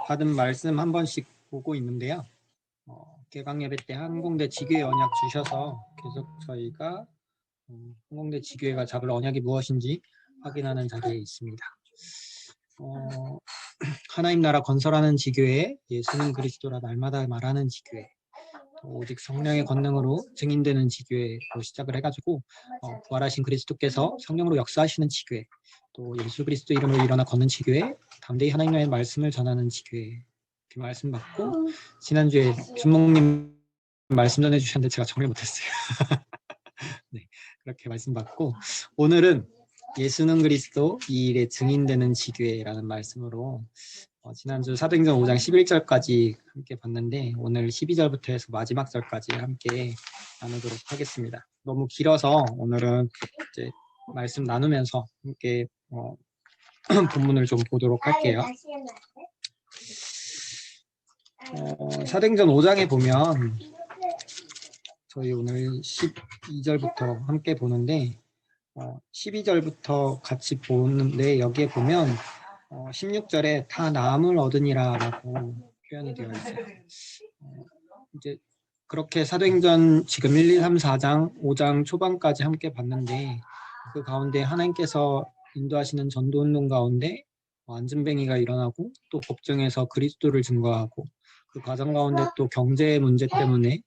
받은 말씀 한 번씩 보고 있는데요. 개강 예배 때 한공대 지교회 언약 주셔서 계속 저희가 한공대 지교회가 잡을 언약이 무엇인지 확인하는 자리에 있습니다. 하나님 나라 건설하는 지교회, 예수는 그리스도라 날마다 말하는 지교회, 오직 성령의 권능으로 증인되는 지교회로 시작을 해가지고 부활하신 그리스도께서 성령으로 역사하시는 지교회, 또 예수 그리스도 이름으로 일어나 걷는 지교회, 담대히 하나님의 말씀을 전하는 지교회 이렇게 말씀 받고, 지난주에 준목님 말씀 전해주셨는데 제가 정리 못했어요. 네, 그렇게 말씀 받고, 오늘은 예수는 그리스도 이 일에 증인되는 지교회라는 말씀으로 지난주 사도행전 5장 11절까지 함께 봤는데, 오늘 12절부터 해서 마지막 절까지 함께 나누도록 하겠습니다. 너무 길어서 오늘은 이제 말씀 나누면서 함께 본문을 좀 보도록 할게요. 사도행전 5장에 보면 저희 오늘 12절부터 함께 보는데, 12절부터 같이 보는데, 여기에 보면 16절에 다 나음을 얻으니라 라고 표현이 되어 있어요. 이제 그렇게 사도행전 지금 1, 2, 3, 4장, 5장 초반까지 함께 봤는데, 그 가운데 하나님께서 인도하시는 전도운동 가운데 안진뱅이가 일어나고, 또 법정에서 그리스도를 증거하고, 그 과정 가운데 또 경제 문제 때문에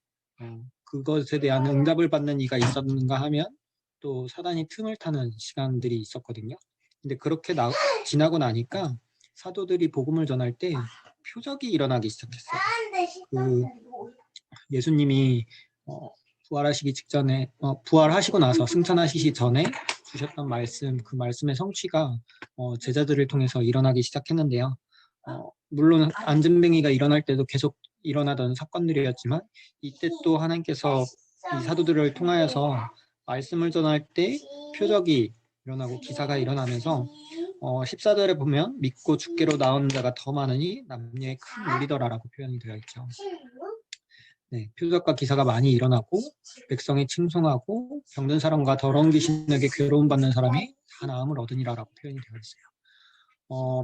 그것에 대한 응답을 받는 이가 있었는가 하면 또 사단이 틈을 타는 시간들이 있었거든요. 근데 그렇게 지나고 나니까 사도들이 복음을 전할 때 표적이 일어나기 시작했어요. 그 예수님이 부활하시기 직전에, 부활하시고 나서 승천하시기 전에 주셨던 말씀, 그 말씀의 성취가 제자들을 통해서 일어나기 시작했는데요. 물론 안진뱅이가 일어날 때도 계속 일어나던 사건들이었지만, 이때 또 하나님께서 이 사도들을 통하여서 말씀을 전할 때 표적이 일어나고 기사가 일어나면서 14절에 보면 믿고 주께로 나온 자가 더 많으니 남녀의 큰 무리더라라고 표현이 되어 있죠. 네, 표적과 기사가 많이 일어나고 백성이 칭송하고 병든 사람과 더러운 귀신에게 괴로움 받는 사람이 다 나음을 얻으니라라고 표현이 되어 있어요.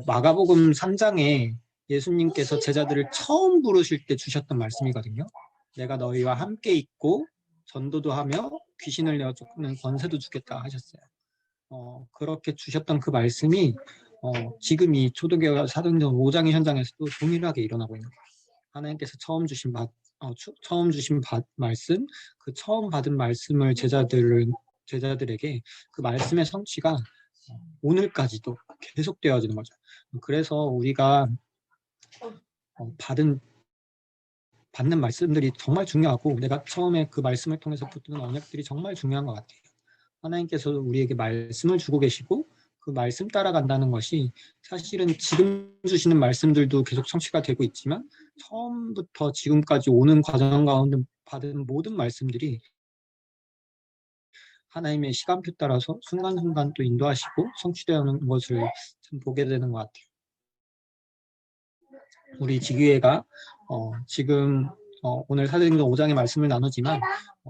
마가복음 3장에 예수님께서 제자들을 처음 부르실 때 주셨던 말씀이거든요. 내가 너희와 함께 있고 전도도 하며 귀신을 내어쫓는 권세도 주겠다 하셨어요. 그렇게 주셨던 그 말씀이 지금 이 초대교회 사도행전 5장의 현장에서도 동일하게 일어나고 있는 거예요. 하나님께서 처음 주신 말씀, 그 처음 받은 말씀을 제자들에게 그 말씀의 성취가 오늘까지도 계속되어지는 거죠. 그래서 우리가 받는 말씀들이 정말 중요하고, 내가 처음에 그 말씀을 통해서 붙드는 언약들이 정말 중요한 것 같아요. 하나님께서 우리에게 말씀을 주고 계시고 그 말씀 따라간다는 것이 사실은 지금 주시는 말씀들도 계속 성취가 되고 있지만, 처음부터 지금까지 오는 과정 가운데 받은 모든 말씀들이 하나님의 시간표 따라서 순간순간 또 인도하시고 성취되는 것을 참 보게 되는 것 같아요. 우리 지교회가 지금 오늘 사도행전 5장의 말씀을 나누지만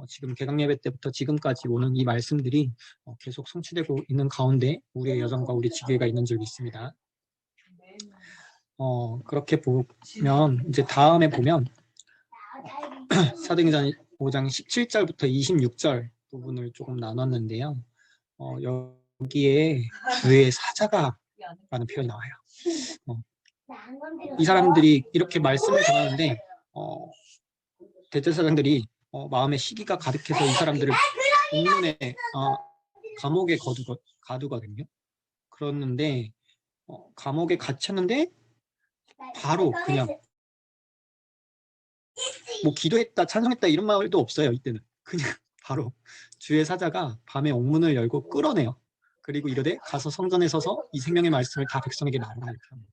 지금 개강 예배 때부터 지금까지 오는 이 말씀들이 계속 성취되고 있는 가운데 우리의 여정과 우리 지교회가 있는 줄 믿습니다. 그렇게 보면 이제 다음에 보면 사도행전 5장 17절부터 26절 부분을 조금 나눴는데요. 여기에 교회의 사자가라는 표현이 나와요. 이 사람들이 이렇게 말씀을 전하는데 대제사장들이 마음에 시기가 가득해서 이 사람들을 옥문에 감옥에 가두거든요. 그랬는데 감옥에 갇혔는데 바로 그냥 뭐 기도했다 찬송했다 이런 말도 없어요. 이때는 그냥 바로 주의 사자가 밤에 옥문을 열고 끌어내요. 그리고 이르되 가서 성전에 서서 이 생명의 말씀을 다 백성에게 말하라 이렇게 합니다.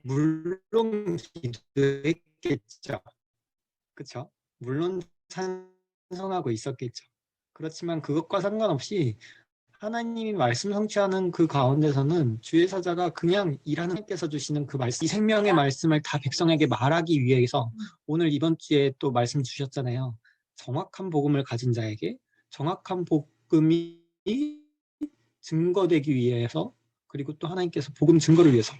물론 기도했겠죠. 그렇죠? 물론 찬성하고 있었겠죠. 그렇지만 그것과 상관없이 하나님이 말씀 성취하는 그 가운데서는 주의 사자가 그냥 일하는 하나님께서 주시는 그 말씀, 이 생명의 말씀을 다 백성에게 말하기 위해서 오늘 이번 주에 또 말씀 주셨잖아요. 정확한 복음을 가진 자에게 정확한 복음이 증거되기 위해서, 그리고 또 하나님께서 복음 증거를 위해서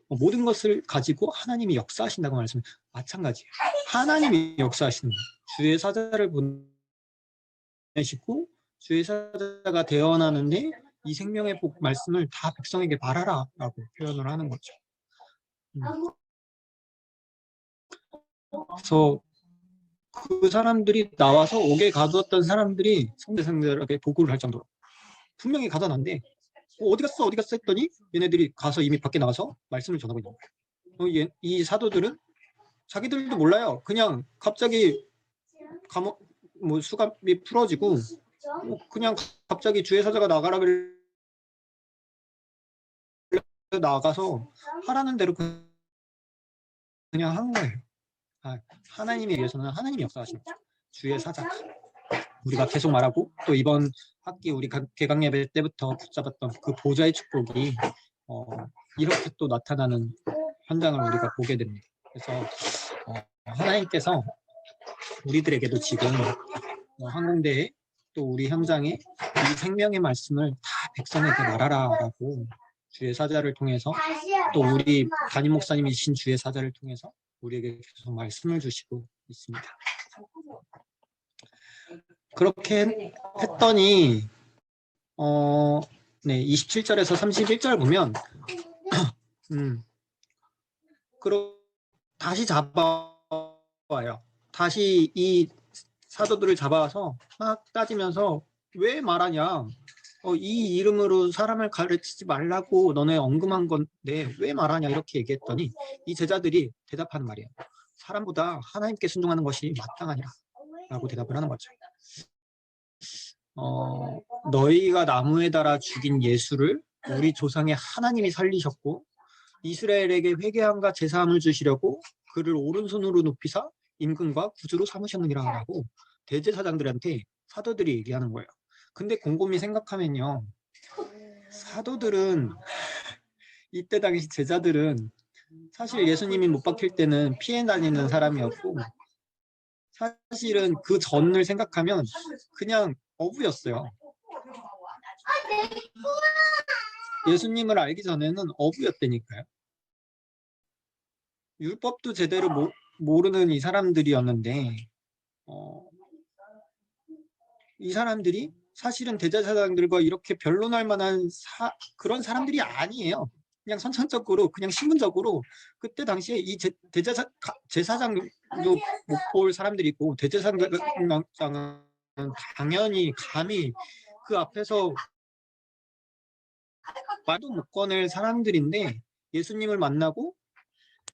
모든 것을 가지고 하나님이 역사하신다고 말씀을 마찬가지예요. 하나님이 역사하시는 거예요. 주의 사자를 보내시고 주의 사자가 대언하는데 이 생명의 복 말씀을 다 백성에게 말하라 라고 표현을 하는 거죠. 그래서 그 사람들이 나와서 옥에 가두었던 사람들이 성대상들에게 보고를 할 정도로 분명히 가둬놨는데 어디 갔어 어디 갔어 했더니 얘네들이 가서 이미 밖에 나가서 말씀을 전하고 있는 거예요. 이 사도들은 자기들도 몰라요. 그냥 갑자기 감옥 뭐 수갑이 풀어지고 그냥 갑자기 주의 사자가 나가라 나가서 하라는 대로 그냥 한 거예요. 하나님에 의해서는 하나님이 역사하시는 거죠. 주의 사자. 우리가 계속 말하고 또 이번 학기 우리 개강 예배 때부터 붙잡았던 그 보좌의 축복이 이렇게 또 나타나는 현장을 우리가 보게 됩니다. 그래서 하나님께서 우리들에게도 지금 항공대에 또 우리 현장에 이 생명의 말씀을 다 백성에게 말하라라고 주의 사자를 통해서 또 우리 담임 목사님이신 주의 사자를 통해서 우리에게 계속 말씀을 주시고 있습니다. 그렇게 했더니 네, 27절에서 31절 보면 다시 잡아와요. 다시 이 사도들을 잡아와서 막 따지면서 왜 말하냐? 이 이름으로 사람을 가르치지 말라고 너네 언급한 건데 왜 말하냐 이렇게 얘기했더니 이 제자들이 대답하는 말이에요. 사람보다 하나님께 순종하는 것이 마땅하니라 라고 대답을 하는 거죠. 너희가 나무에 달아 죽인 예수를 우리 조상의 하나님이 살리셨고 이스라엘에게 회개함과 제사함을 주시려고 그를 오른손으로 높이사 임금과 구주로 삼으셨느니라 라고 대제사장들한테 사도들이 얘기하는 거예요. 근데 곰곰이 생각하면요. 사도들은 이때 당시 제자들은 사실 예수님이 못 박힐 때는 피해 다니는 사람이었고 사실은 그 전을 생각하면 그냥 어부였어요. 예수님을 알기 전에는 어부였다니까요. 율법도 제대로 모르는 이 사람들이었는데 이 사람들이 사실은 대제사장들과 이렇게 변론할 만한 그런 사람들이 아니에요. 그냥 선천적으로 그냥 신분적으로 그때 당시에 이 제사장도 못 볼 사람들이 있고 대제사장은 당연히 감히 그 앞에서 말도 못 꺼낼 사람들인데 예수님을 만나고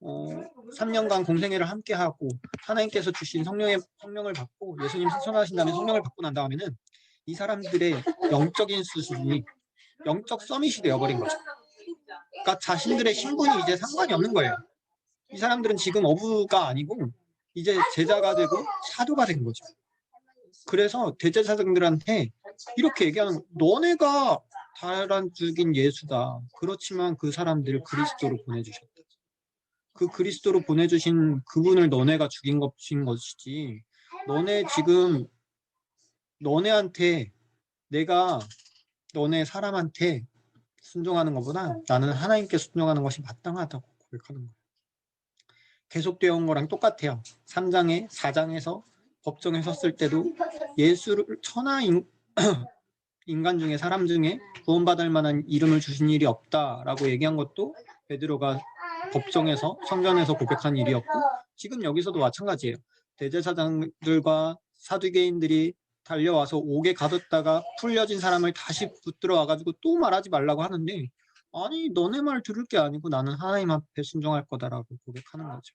3년간 공생애를 함께 하고 하나님께서 주신 성령을 받고 예수님 승천하신 다음에 성령을 받고 난 다음에는 이 사람들의 영적인 수준이 영적 서밋이 되어버린 거죠. 그러니까 자신들의 신분이 이제 상관이 없는 거예요. 이 사람들은 지금 어부가 아니고 이제 제자가 되고 사도가 된 거죠. 그래서 대제사장들한테 이렇게 얘기하는 거예요. 너네가 달아 죽인 예수다. 그렇지만 그 사람들을 그리스도로 보내주셨다. 그 그리스도로 보내주신 그분을 너네가 죽인 것이지 너네 지금 너네한테 내가 너네 사람한테 순종하는 것보다 나는 하나님께 순종하는 것이 마땅하다고 고백하는 거예요. 계속되어 온 거랑 똑같아요. 3장에 4장에서 법정에 섰을 때도 예수를 천하 인간 중에 사람 중에 구원받을 만한 이름을 주신 일이 없다라고 얘기한 것도 베드로가 법정에서 성전에서 고백한 일이었고 지금 여기서도 마찬가지예요. 대제사장들과 사두개인들이 달려와서 옥에 가뒀다가 풀려진 사람을 다시 붙들어 와가지고 또 말하지 말라고 하는데 아니 너네 말 들을 게 아니고 나는 하나님 앞에 순종할 거다라고 고백하는 거죠.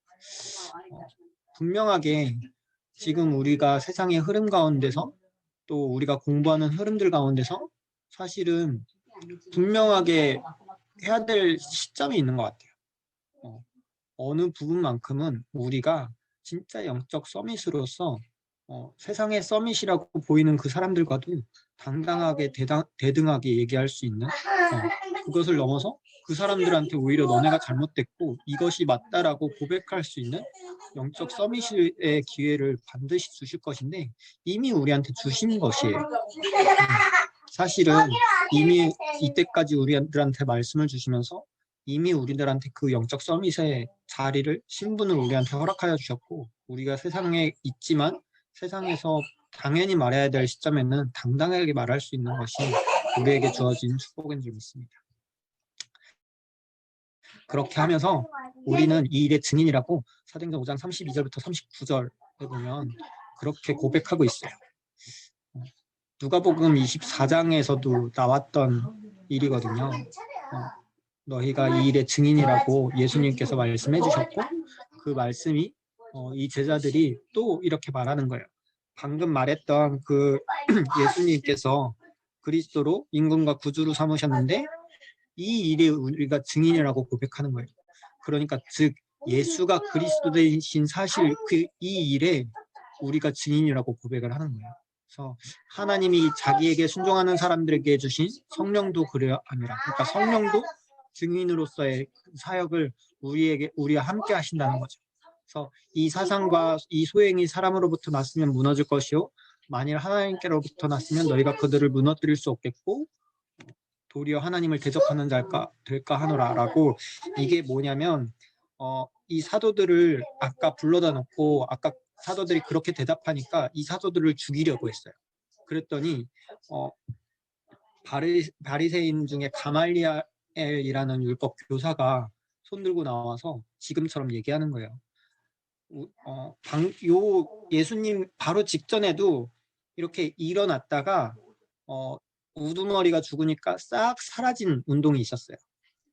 분명하게 지금 우리가 세상의 흐름 가운데서 또 우리가 공부하는 흐름들 가운데서 사실은 분명하게 해야 될 시점이 있는 것 같아요. 어느 부분만큼은 우리가 진짜 영적 서밋으로서 세상의 서밋이라고 보이는 그 사람들과도 당당하게 대등하게 얘기할 수 있는 그것을 넘어서 그 사람들한테 오히려 너네가 잘못됐고 이것이 맞다라고 고백할 수 있는 영적 서밋의 기회를 반드시 주실 것인데 이미 우리한테 주신 것이에요. 사실은 이미 이때까지 우리들한테 말씀을 주시면서 이미 우리들한테 그 영적 서밋의 자리를, 신분을 우리한테 허락하여 주셨고, 우리가 세상에 있지만 세상에서 당연히 말해야 될 시점에는 당당하게 말할 수 있는 것이 우리에게 주어진 축복인 줄 믿습니다. 그렇게 하면서 우리는 이 일의 증인이라고 사도행전 5장 32절부터 39절에 보면 그렇게 고백하고 있어요. 누가복음 24장에서도 나왔던 일이거든요. 너희가 이 일의 증인이라고 예수님께서 말씀해 주셨고, 그 말씀이 이 제자들이 또 이렇게 말하는 거예요. 방금 말했던 그 예수님께서 그리스도로 임금과 구주로 삼으셨는데 이 일에 우리가 증인이라고 고백하는 거예요. 그러니까 즉 예수가 그리스도 되신 사실, 이 일에 우리가 증인이라고 고백을 하는 거예요. 그래서 하나님이 자기에게 순종하는 사람들에게 주신 성령도 그래야 합니다. 그러니까 성령도 증인으로서의 사역을 우리와 함께 하신다는 거죠. 그래서 이 사상과 이 소행이 사람으로부터 났으면 무너질 것이요, 만일 하나님께로부터 났으면 너희가 그들을 무너뜨릴 수 없겠고 도리어 하나님을 대적하는 자가 될까 하노라라고. 이게 뭐냐면 이 사도들을 아까 불러다 놓고, 아까 사도들이 그렇게 대답하니까 이 사도들을 죽이려고 했어요. 그랬더니 바리새인 중에 가말리엘이라는 율법 교사가 손들고 나와서 지금처럼 얘기하는 거예요. 예수님 바로 직전에도 이렇게 일어났다가 우두머리가 죽으니까 싹 사라진 운동이 있었어요.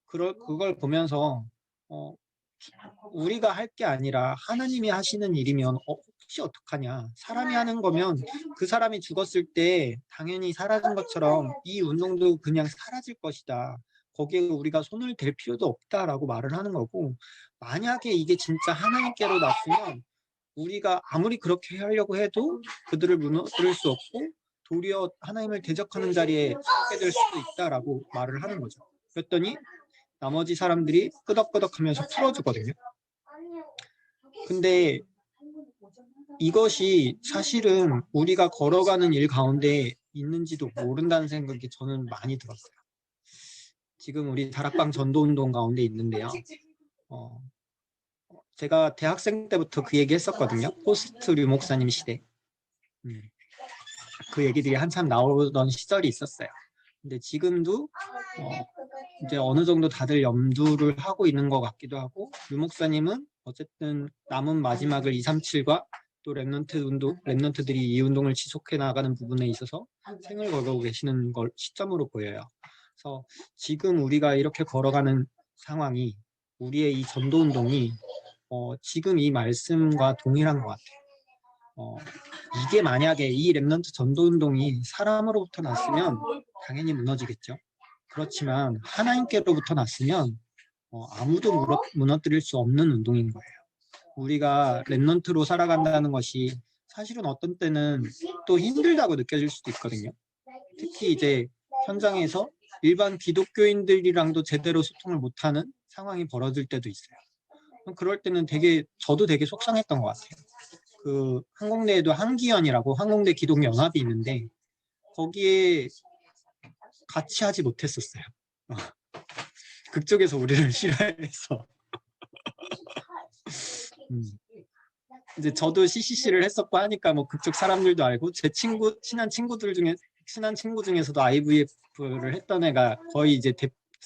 그걸 보면서 우리가 할 게 아니라 하나님이 하시는 일이면 혹시 어떡하냐. 사람이 하는 거면 그 사람이 죽었을 때 당연히 사라진 것처럼 이 운동도 그냥 사라질 것이다. 거기에 우리가 손을 댈 필요도 없다라고 말을 하는 거고, 만약에 이게 진짜 하나님께로 났으면 우리가 아무리 그렇게 하려고 해도 그들을 무너뜨릴 수 없고 도리어 하나님을 대적하는 자리에 서게 될 수도 있다라고 말을 하는 거죠. 그랬더니 나머지 사람들이 끄덕끄덕하면서 풀어주거든요. 근데 이것이 사실은 우리가 걸어가는 일 가운데 있는지도 모른다는 생각이 저는 많이 들었어요. 지금 우리 다락방 전도운동 가운데 있는데요. 제가 대학생 때부터 그 얘기 했었거든요. 포스트 류 목사님 시대. 그 얘기들이 한참 나오던 시절이 있었어요. 근데 지금도 이제 어느 정도 다들 염두를 하고 있는 것 같기도 하고, 류 목사님은 어쨌든 남은 마지막을 237과 또 랩넌트들이 이 운동을 지속해 나가는 부분에 있어서 생을 걸고 계시는 걸 시점으로 보여요. 그래서 지금 우리가 이렇게 걸어가는 상황이, 우리의 이 전도 운동이 지금 이 말씀과 동일한 것 같아요. 이게 만약에 이 랩넌트 전도 운동이 사람으로부터 났으면 당연히 무너지겠죠. 그렇지만 하나님께로부터 났으면 아무도 무너뜨릴 수 없는 운동인 거예요. 우리가 랩넌트로 살아간다는 것이 사실은 어떤 때는 또 힘들다고 느껴질 수도 있거든요. 특히 이제 현장에서 일반 기독교인들이랑도 제대로 소통을 못하는 상황이 벌어질 때도 있어요. 그럴 때는 저도 되게 속상했던 것 같아요. 그 한국내에도 한기연이라고 한국내 기독연합이 있는데 거기에 같이 하지 못했었어요. 그쪽에서 우리를 싫어해서. 이제 저도 CCC를 했었고 하니까 뭐 그쪽 사람들도 알고, 제 친한 친구 중에서도 IVF를 했던 애가 거의 이제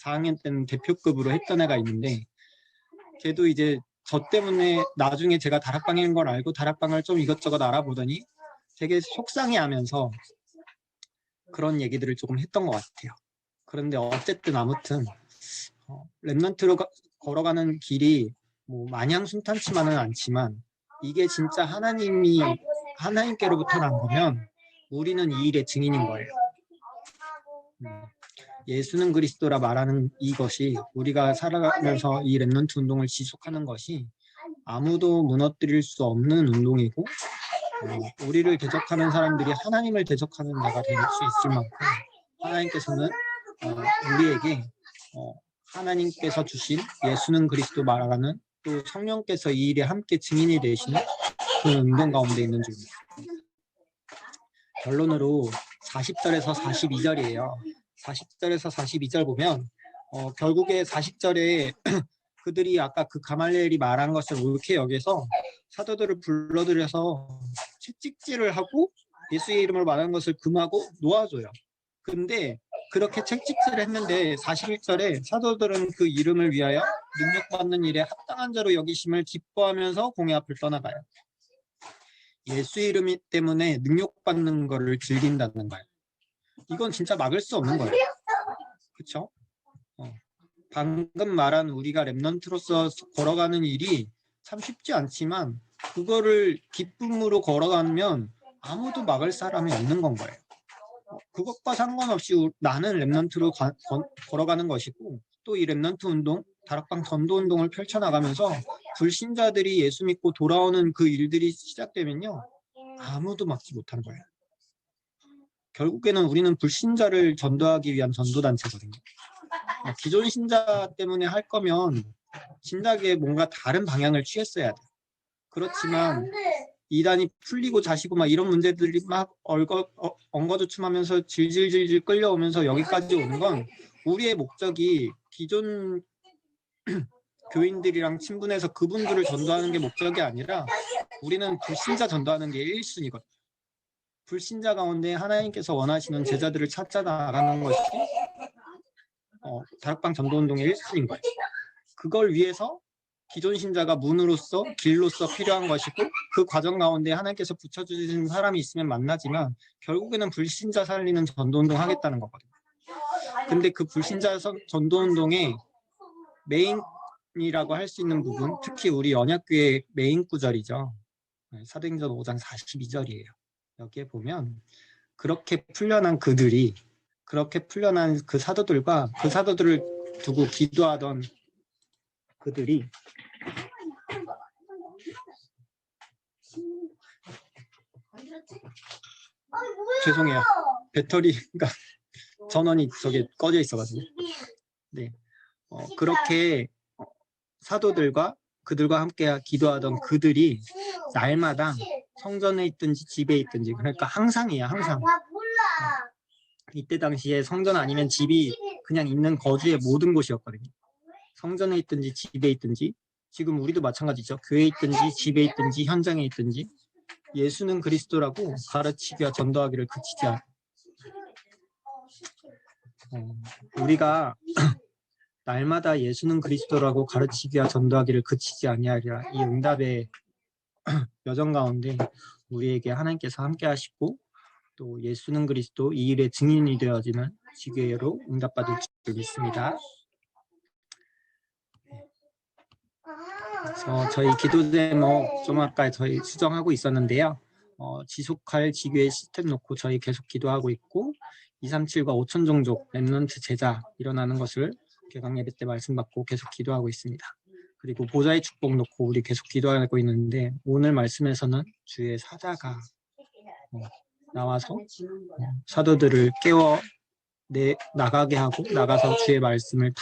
4학년 때는 대표급으로 했던 애가 있는데, 걔도 이제 저 때문에 나중에 제가 다락방인 걸 알고 다락방을 좀 이것저것 알아보더니 되게 속상해하면서 그런 얘기들을 조금 했던 것 같아요. 그런데 어쨌든 아무튼 랩넌트로 걸어가는 길이 뭐 마냥 순탄치만은 않지만, 이게 진짜 하나님께로부터 난 거면 우리는 이 일의 증인인 거예요. 예수는 그리스도라 말하는 이것이, 우리가 살아가면서 이 랩넌트 운동을 지속하는 것이 아무도 무너뜨릴 수 없는 운동이고, 우리를 대적하는 사람들이 하나님을 대적하는 자가 될 수 있을 만큼 하나님께서는 우리에게 하나님께서 주신 예수는 그리스도 말하는, 또 성령께서 이 일에 함께 증인이 되시는 그 운동 가운데 있는 중입니다. 결론으로 40절에서 42절이에요. 40절에서 42절 보면 결국에 40절에 그들이 아까 그 가말리엘이 말한 것을 옳게 여겨서 사도들을 불러들여서 채찍질을 하고 예수의 이름을 말하는 것을 금하고 놓아줘요. 근데 그렇게 채찍질을 했는데 41절에 사도들은 그 이름을 위하여 능력받는 일에 합당한 자로 여기심을 기뻐하면서 공회 앞을 떠나가요. 예수 이름 때문에 능력받는 거를 즐긴다는 거예요. 이건 진짜 막을 수 없는 거예요. 그렇죠? 방금 말한 우리가 렘넌트로서 걸어가는 일이 참 쉽지 않지만 그거를 기쁨으로 걸어가면 아무도 막을 사람이 없는 건 거예요. 그것과 상관없이 나는 렘넌트로 걸어가는 것이고 또 이 렘넌트 운동, 다락방 전도 운동을 펼쳐나가면서 불신자들이 예수 믿고 돌아오는 그 일들이 시작되면요. 아무도 막지 못한 거예요. 결국에는 우리는 불신자를 전도하기 위한 전도단체거든요. 기존 신자 때문에 할 거면 진작에 뭔가 다른 방향을 취했어야 돼. 그렇지만 이단이 풀리고 자시고 막 이런 문제들이 막 엉거주춤하면서 질질질질 끌려오면서 여기까지 오는 건 우리의 목적이 기존 교인들이랑 친분해서 그분들을 전도하는 게 목적이 아니라 우리는 불신자 전도하는 게 1순위거든요. 불신자 가운데 하나님께서 원하시는 제자들을 찾아 나가는 것이 다락방 전도운동의 1순위인 거예요. 그걸 위해서 기존 신자가 문으로서 길로서 필요한 것이고 그 과정 가운데 하나님께서 붙여주신 사람이 있으면 만나지만 결국에는 불신자 살리는 전도운동 하겠다는 거거든요. 근데 그 불신자 전도운동의 메인이라고 할 수 있는 부분, 특히 우리 언약교회 메인 구절이죠. 사도행전 5장 42절이에요. 여기에 보면 그렇게 풀려난 그들이 그렇게 풀려난 그 사도들과 그 사도들을 두고 기도하던 그들이 죄송해요. 배터리가 전원이 저게 꺼져 있어가지고 네, 그렇게 사도들과 그들과 함께 기도하던 그들이 날마다 성전에 있든지 집에 있든지 그러니까 항상이에요. 항상. 이때 당시에 성전 아니면 집이 그냥 있는 거주의 모든 곳이었거든요. 성전에 있든지 집에 있든지 지금 우리도 마찬가지죠. 교회에 있든지 집에 있든지 현장에 있든지 예수는 그리스도라고 가르치기와 전도하기를 그치지 않아요. 우리가 날마다 예수는 그리스도라고 가르치기와 전도하기를 그치지 아니하리라 이 응답의 여정 가운데 우리에게 하나님께서 함께 하시고 또 예수는 그리스도 이 일의 증인이 되어지는 지교회로 응답받을 줄 믿습니다. 그래서 저희 기도 제목 좀 아까 저희 수정하고 있었는데요. 지속할 지교회 시스템 놓고 저희 계속 기도하고 있고 237과 5천 종족 렘넌트 제자 일어나는 것을 개강 예배 때 말씀 받고 계속 기도하고 있습니다. 그리고 보좌의 축복 놓고 우리 계속 기도하고 있는데 오늘 말씀에서는 주의 사자가 나와서 사도들을 깨워 나가게 하고 나가서 주의 말씀을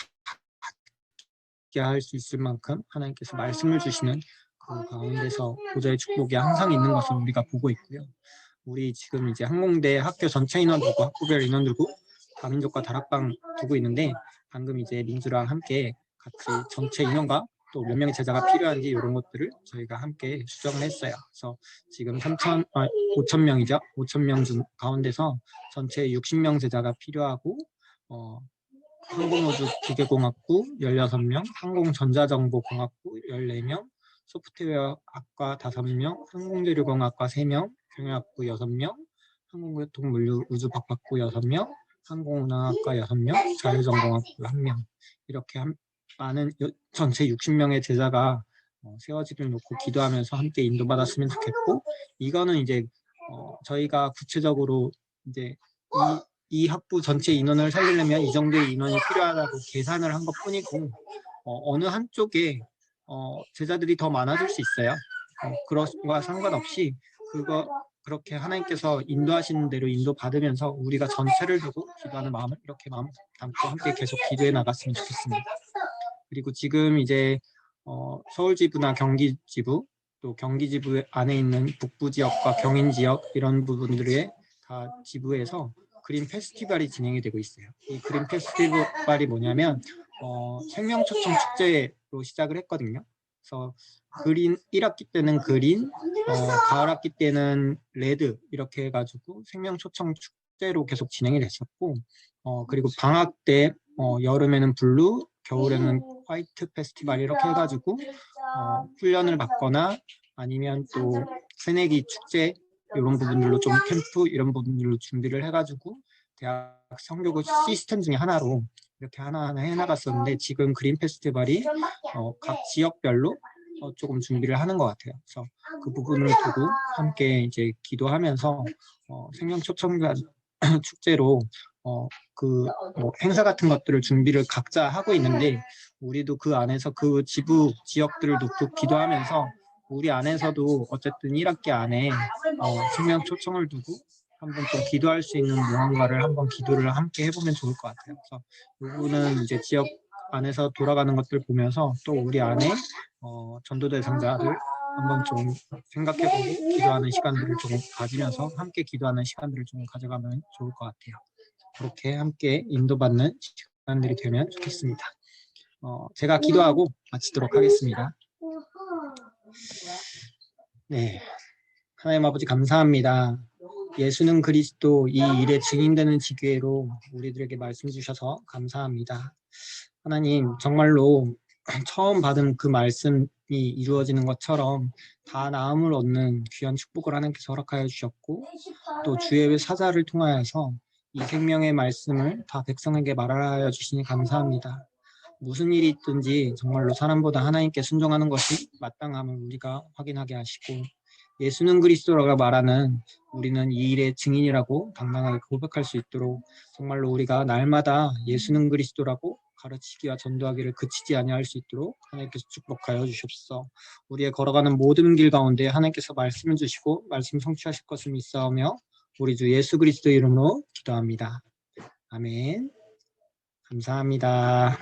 닿게 할 수 있을 만큼 하나님께서 말씀을 주시는 그 가운데서 보좌의 축복이 항상 있는 것을 우리가 보고 있고요. 우리 지금 이제 항공대 학교 전체 인원 두고 학부별 인원 두고 다민족과 다락방 두고 있는데 방금 이제 민주랑 함께 같이 전체 인원과 또 몇 명의 제자가 필요한지 이런 것들을 저희가 함께 수정을 했어요. 그래서 지금 5,000명이죠. 5,000명 중 가운데서 전체 60명 제자가 필요하고 항공우주 기계공학부 16명, 항공전자정보공학부 14명, 소프트웨어학과 5명, 항공재료공학과 3명, 경영학부 6명, 항공교통물류우주박학부 6명, 항공운항학과 6명, 자율전공학부 1명 이렇게 많은 전체 60명의 제자가 세워지를 놓고 기도하면서 함께 인도받았으면 좋겠고 이거는 이제 저희가 구체적으로 이제 이 학부 전체 인원을 살리려면 이 정도의 인원이 필요하다고 계산을 한 것뿐이고 어느 한쪽에 제자들이 더 많아질 수 있어요. 그런 거와 상관없이 그렇게 하나님께서 인도하시는 대로 인도받으면서 우리가 전체를 두고 기도하는 마음을 이렇게 마음 담고 함께 계속 기도해 나갔으면 좋겠습니다. 그리고 지금 이제 서울지부나 경기지부 또 경기지부 안에 있는 북부 지역과 경인 지역 이런 부분들의 다 지부에서 그림 페스티벌이 진행이 되고 있어요. 이 그림 페스티벌이 뭐냐면 생명초청 축제로 시작을 했거든요. 그래서 그린 1학기 때는 그린, 가을 학기 때는 레드 이렇게 해가지고 생명초청 축제로 계속 진행이 됐었고, 그리고 방학 때 여름에는 블루, 겨울에는 화이트 페스티벌 이렇게 해가지고 훈련을 받거나 아니면 또 새내기 축제 이런 부분들로 좀 캠프 이런 부분들로 준비를 해가지고 대학 성교육 시스템 중에 하나로 이렇게 하나하나 해나갔었는데, 지금 그린 페스티벌이 각 지역별로 조금 준비를 하는 것 같아요. 그래서 그 부분을 두고 함께 이제 기도하면서 생명초청단 축제로 뭐 행사 같은 것들을 준비를 각자 하고 있는데, 우리도 그 안에서 그 지부 지역들을 놓고 기도하면서 우리 안에서도 어쨌든 1학기 안에 생명 초청을 두고 한번 좀 기도할 수 있는 무언가를 한번 기도를 함께 해보면 좋을 것 같아요. 그래서 이 부분은 이제 지역 안에서 돌아가는 것들 보면서 또 우리 안에 전도 대상자들 한번 좀 생각해보고 기도하는 시간들을 조금 가지면서 함께 기도하는 시간들을 좀 가져가면 좋을 것 같아요. 그렇게 함께 인도받는 시간들이 되면 좋겠습니다. 제가 기도하고 마치도록 하겠습니다. 네, 하나님 아버지 감사합니다. 예수는 그리스도 이 일에 증인되는 지교회로 우리들에게 말씀 주셔서 감사합니다. 하나님, 정말로 처음 받은 그 말씀이 이루어지는 것처럼 다 나음을 얻는 귀한 축복을 하나님께서 허락하여 주셨고, 또 주의 사자를 통하여서 이 생명의 말씀을 다 백성에게 말하여 주시니 감사합니다. 무슨 일이 있든지 정말로 사람보다 하나님께 순종하는 것이 마땅함을 우리가 확인하게 하시고, 예수는 그리스도라고 말하는 우리는 이 일의 증인이라고 당당하게 고백할 수 있도록 정말로 우리가 날마다 예수는 그리스도라고 가르치기와 전도하기를 그치지 아니할 수 있도록 하나님께서 축복하여 주시옵소서. 우리의 걸어가는 모든 길 가운데 하나님께서 말씀을 주시고 말씀 성취하실 것을 믿사오며 우리 주 예수 그리스도 이름으로 기도합니다. 아멘. 감사합니다.